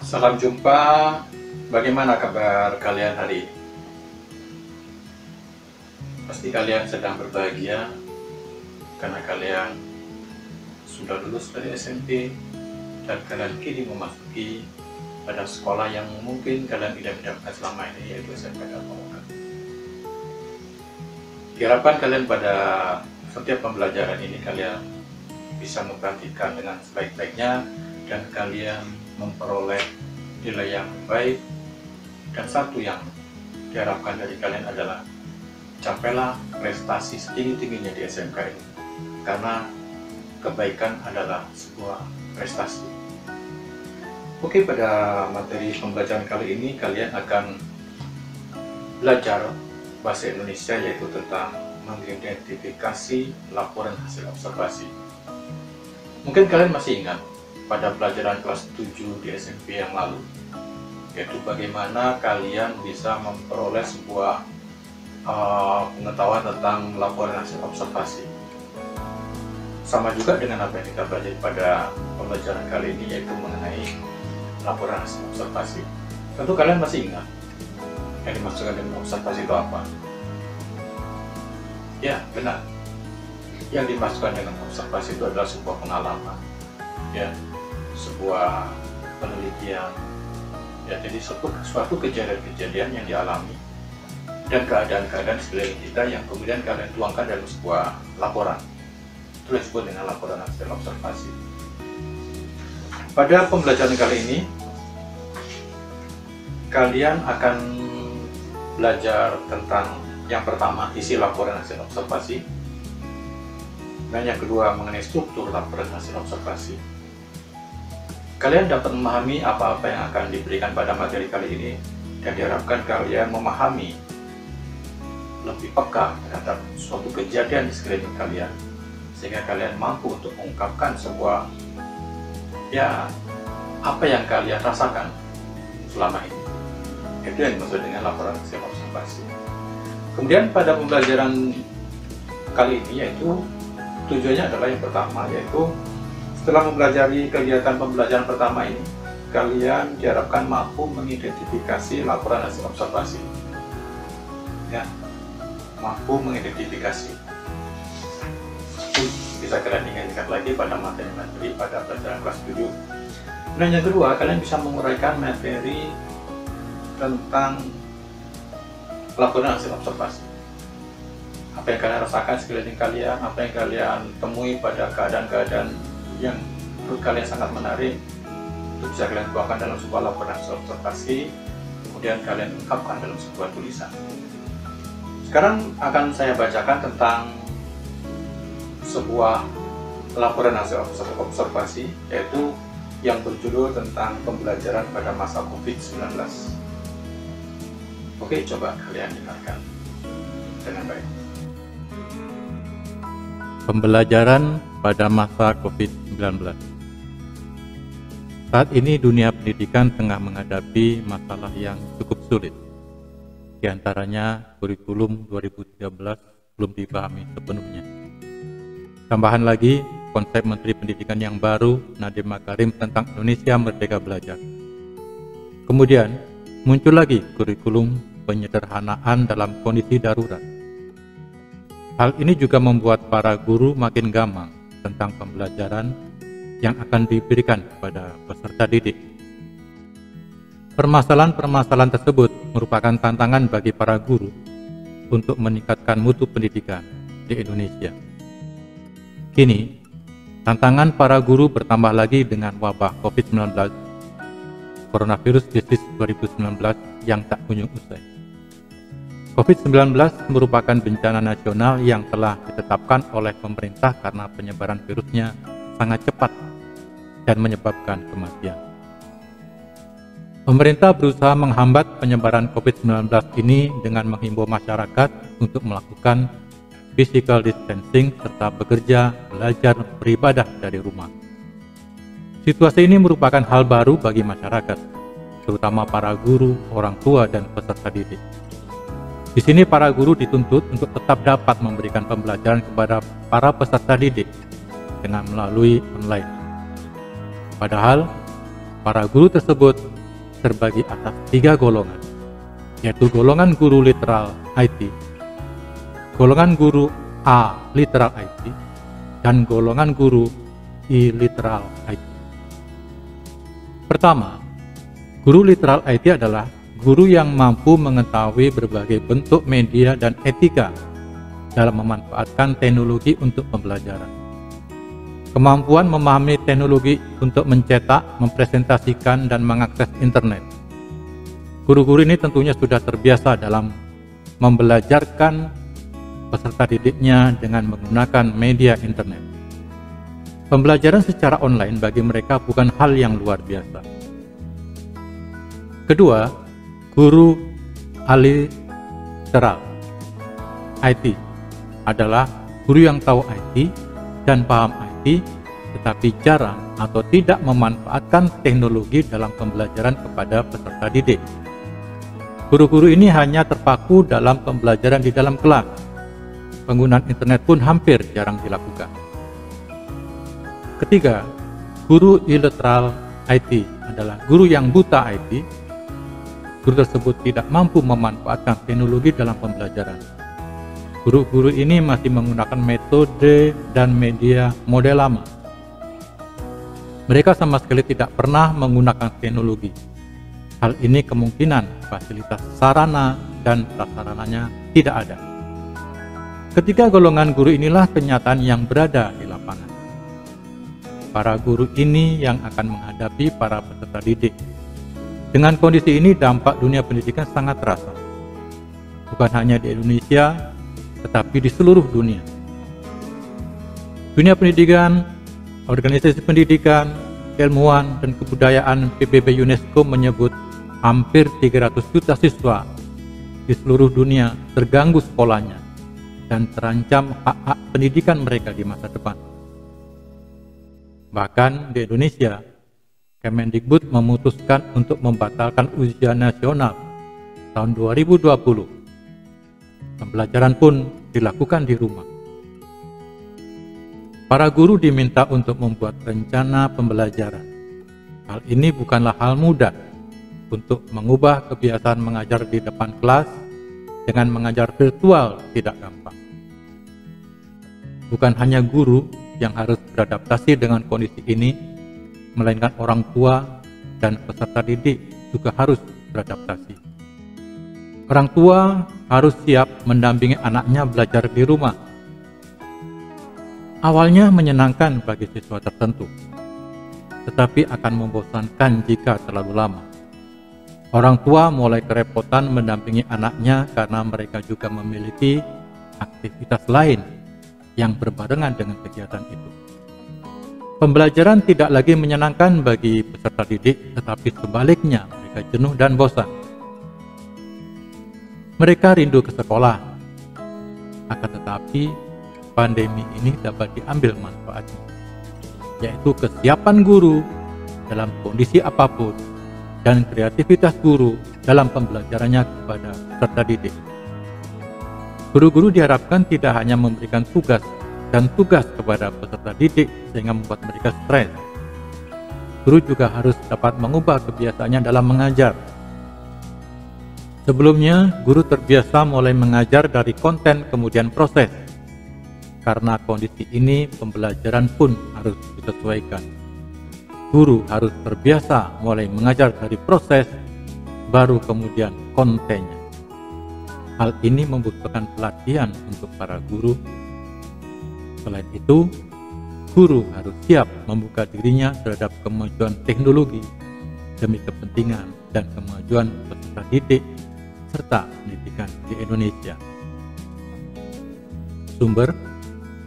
Salam jumpa, bagaimana kabar kalian hari ini? Pasti kalian sedang berbahagia karena kalian sudah lulus dari SMP dan kalian kini memasuki pada sekolah yang mungkin kalian tidak mendapatkan selama ini, yaitu SMP dan Pamukan. Diharapkan kalian pada setiap pembelajaran ini kalian bisa memperhatikan dengan sebaik-baiknya dan kalian memperoleh nilai yang baik. Dan satu yang diharapkan dari kalian adalah capailah prestasi setinggi-tingginya di SMK ini, karena kebaikan adalah sebuah prestasi. Oke, pada materi pembelajaran kali ini kalian akan belajar bahasa Indonesia, yaitu tentang mengidentifikasi laporan hasil observasi. Mungkin kalian masih ingat pada pelajaran kelas 7 di SMP yang lalu, yaitu bagaimana kalian bisa memperoleh sebuah pengetahuan tentang laporan hasil observasi. Sama juga dengan apa yang kita pelajari pada pembelajaran kali ini, yaitu mengenai laporan hasil observasi. Tentu kalian masih ingat yang dimaksudkan dengan observasi itu apa? Ya, benar. Yang dimaksudkan dengan observasi itu adalah sebuah pengalaman, ya, sebuah penelitian, ya. Jadi suatu kejadian-kejadian yang dialami dan keadaan-keadaan sekeliling kita yang kemudian kalian tuangkan dalam sebuah laporan. Itu disebut dengan laporan hasil observasi. Pada pembelajaran kali ini kalian akan belajar tentang yang pertama, isi laporan hasil observasi, dan yang kedua mengenai struktur laporan hasil observasi. Kalian dapat memahami apa-apa yang akan diberikan pada materi kali ini, dan diharapkan kalian memahami lebih peka terhadap suatu kejadian di sekeliling kalian, sehingga kalian mampu untuk mengungkapkan sebuah, ya, apa yang kalian rasakan selama ini. Itu yang dimaksud dengan laporan hasil observasi. Kemudian pada pembelajaran kali ini, yaitu tujuannya adalah yang pertama, yaitu setelah mempelajari kegiatan pembelajaran pertama ini, kalian diharapkan mampu mengidentifikasi laporan hasil observasi, ya, mampu mengidentifikasi. Bisa kalian ingat lagi pada materi pada pelajaran kelas 7. Dan yang kedua, kalian bisa menguraikan materi tentang laporan hasil observasi. Apa yang kalian rasakan sekeliling kalian, apa yang kalian temui pada keadaan-keadaan yang menurut kalian sangat menarik, itu bisa kalian tuangkan dalam sebuah laporan hasil observasi, kemudian kalian ungkapkan dalam sebuah tulisan. Sekarang akan saya bacakan tentang sebuah laporan hasil observasi, yaitu yang berjudul tentang pembelajaran pada masa COVID-19. Oke, coba kalian dengarkan dengan baik. Pembelajaran pada masa COVID-19. Saat ini dunia pendidikan tengah menghadapi masalah yang cukup sulit. Di antaranya kurikulum 2013 belum dipahami sepenuhnya. Tambahan lagi, konsep Menteri Pendidikan yang baru, Nadiem Makarim, tentang Indonesia Merdeka Belajar. Kemudian, muncul lagi kurikulum penyederhanaan dalam kondisi darurat. Hal ini juga membuat para guru makin gamang tentang pembelajaran yang akan diberikan kepada peserta didik. Permasalahan-permasalahan tersebut merupakan tantangan bagi para guru untuk meningkatkan mutu pendidikan di Indonesia. Kini, tantangan para guru bertambah lagi dengan wabah COVID-19, Coronavirus Disease 2019 yang tak kunjung usai. COVID-19 merupakan bencana nasional yang telah ditetapkan oleh pemerintah karena penyebaran virusnya sangat cepat dan menyebabkan kematian. Pemerintah berusaha menghambat penyebaran COVID-19 ini dengan menghimbau masyarakat untuk melakukan physical distancing serta bekerja, belajar, beribadah dari rumah. Situasi ini merupakan hal baru bagi masyarakat, terutama para guru, orang tua, dan peserta didik. Di sini para guru dituntut untuk tetap dapat memberikan pembelajaran kepada para peserta didik dengan melalui online. Padahal Para guru tersebut terbagi atas 3 golongan, yaitu golongan guru literal IT, golongan guru A literal IT, dan golongan guru I literal IT. Pertama, guru literal IT adalah guru yang mampu mengetahui berbagai bentuk media dan etika dalam memanfaatkan teknologi untuk pembelajaran. Kemampuan memahami teknologi untuk mencetak, mempresentasikan, dan mengakses internet. Guru-guru ini tentunya sudah terbiasa dalam membelajarkan peserta didiknya dengan menggunakan media internet. Pembelajaran secara online bagi mereka bukan hal yang luar biasa. Kedua, guru aliteral IT adalah guru yang tahu IT dan paham IT, tetapi jarang atau tidak memanfaatkan teknologi dalam pembelajaran kepada peserta didik. Guru-guru ini hanya terpaku dalam pembelajaran di dalam kelas. Penggunaan internet pun hampir jarang dilakukan. Ketiga, guru iliteral IT adalah guru yang buta IT. Guru tersebut tidak mampu memanfaatkan teknologi dalam pembelajaran. Guru-guru ini masih menggunakan metode dan media model lama. Mereka sama sekali tidak pernah menggunakan teknologi. Hal ini kemungkinan fasilitas sarana dan prasarananya tidak ada. Ketiga golongan guru inilah kenyataan yang berada di lapangan. Para guru ini yang akan menghadapi para peserta didik. Dengan kondisi ini, dampak dunia pendidikan sangat terasa. Bukan hanya di Indonesia, tetapi di seluruh dunia. Dunia pendidikan, organisasi pendidikan, keilmuan, dan kebudayaan PBB UNESCO menyebut hampir 300 juta siswa di seluruh dunia terganggu sekolahnya dan terancam hak-hak pendidikan mereka di masa depan. Bahkan di Indonesia, Kemendikbud memutuskan untuk membatalkan ujian nasional tahun 2020. Pembelajaran pun dilakukan di rumah. Para guru diminta untuk membuat rencana pembelajaran. Hal ini bukanlah hal mudah untuk mengubah kebiasaan mengajar di depan kelas dengan mengajar virtual tidak gampang. Bukan hanya guru yang harus beradaptasi dengan kondisi ini, melainkan orang tua dan peserta didik juga harus beradaptasi. Orang tua harus siap mendampingi anaknya belajar di rumah. Awalnya menyenangkan bagi siswa tertentu, tetapi akan membosankan jika terlalu lama. Orang tua mulai kerepotan mendampingi anaknya karena mereka juga memiliki aktivitas lain yang berbarengan dengan kegiatan itu. Pembelajaran tidak lagi menyenangkan bagi peserta didik, tetapi sebaliknya mereka jenuh dan bosan. Mereka rindu ke sekolah, akan tetapi pandemi ini dapat diambil manfaatnya, yaitu kesiapan guru dalam kondisi apapun dan kreativitas guru dalam pembelajarannya kepada peserta didik. Guru-guru diharapkan tidak hanya memberikan tugas dan tugas kepada peserta didik sehingga membuat mereka stres. Guru juga harus dapat mengubah kebiasaannya dalam mengajar. Sebelumnya, guru terbiasa mulai mengajar dari konten kemudian proses. Karena kondisi ini, pembelajaran pun harus disesuaikan. Guru harus terbiasa mulai mengajar dari proses, baru kemudian kontennya. Hal ini membutuhkan pelatihan untuk para guru. Selain itu, guru harus siap membuka dirinya terhadap kemajuan teknologi demi kepentingan dan kemajuan peserta didik serta pendidikan di Indonesia. Sumber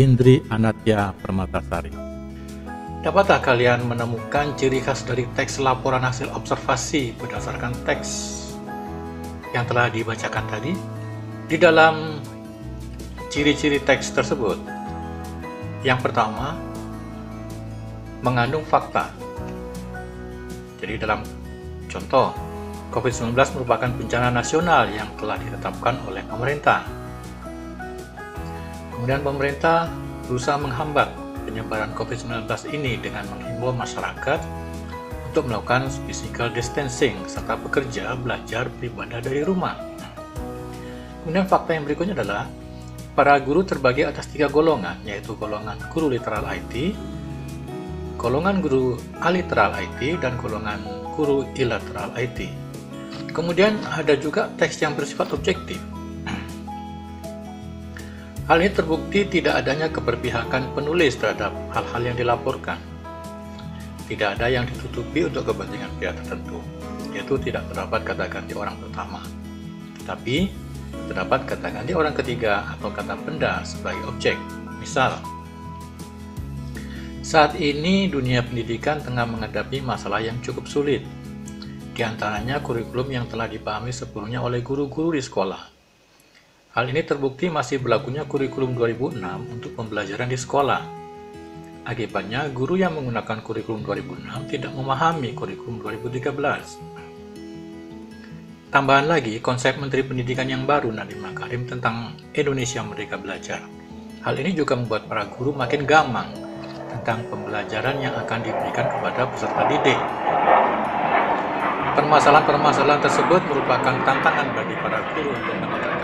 Indri Anatya Permatasari. Dapatkah kalian menemukan ciri khas dari teks laporan hasil observasi berdasarkan teks yang telah dibacakan tadi? Di dalam ciri-ciri teks tersebut, yang pertama, mengandung fakta. Jadi dalam contoh, COVID-19 merupakan bencana nasional yang telah ditetapkan oleh pemerintah. Kemudian pemerintah berusaha menghambat penyebaran COVID-19 ini dengan menghimbau masyarakat untuk untuk melakukan physical distancing serta bekerja belajar beribadah dari rumah. Kemudian fakta yang berikutnya adalah para guru terbagi atas 3 golongan, yaitu golongan guru literal IT, golongan guru aliteral IT, dan golongan guru ilateral IT. Kemudian ada juga teks yang bersifat objektif. Hal ini terbukti tidak adanya keberpihakan penulis terhadap hal-hal yang dilaporkan. Tidak ada yang ditutupi untuk kepentingan pihak tertentu, yaitu tidak terdapat kata ganti orang pertama. Tetapi, terdapat kata ganti orang ketiga atau kata benda sebagai objek. Misal, saat ini dunia pendidikan tengah menghadapi masalah yang cukup sulit. Di antaranya kurikulum yang telah dipahami sebelumnya oleh guru-guru di sekolah. Hal ini terbukti masih berlakunya kurikulum 2006 untuk pembelajaran di sekolah. Akibatnya, guru yang menggunakan kurikulum 2006 tidak memahami kurikulum 2013. Tambahan lagi, konsep Menteri Pendidikan yang baru, Nadiem Makarim, tentang Indonesia Merdeka Belajar. Hal ini juga membuat para guru makin gamang tentang pembelajaran yang akan diberikan kepada peserta didik. Permasalahan-permasalahan tersebut merupakan tantangan bagi para guru untuk menegakkan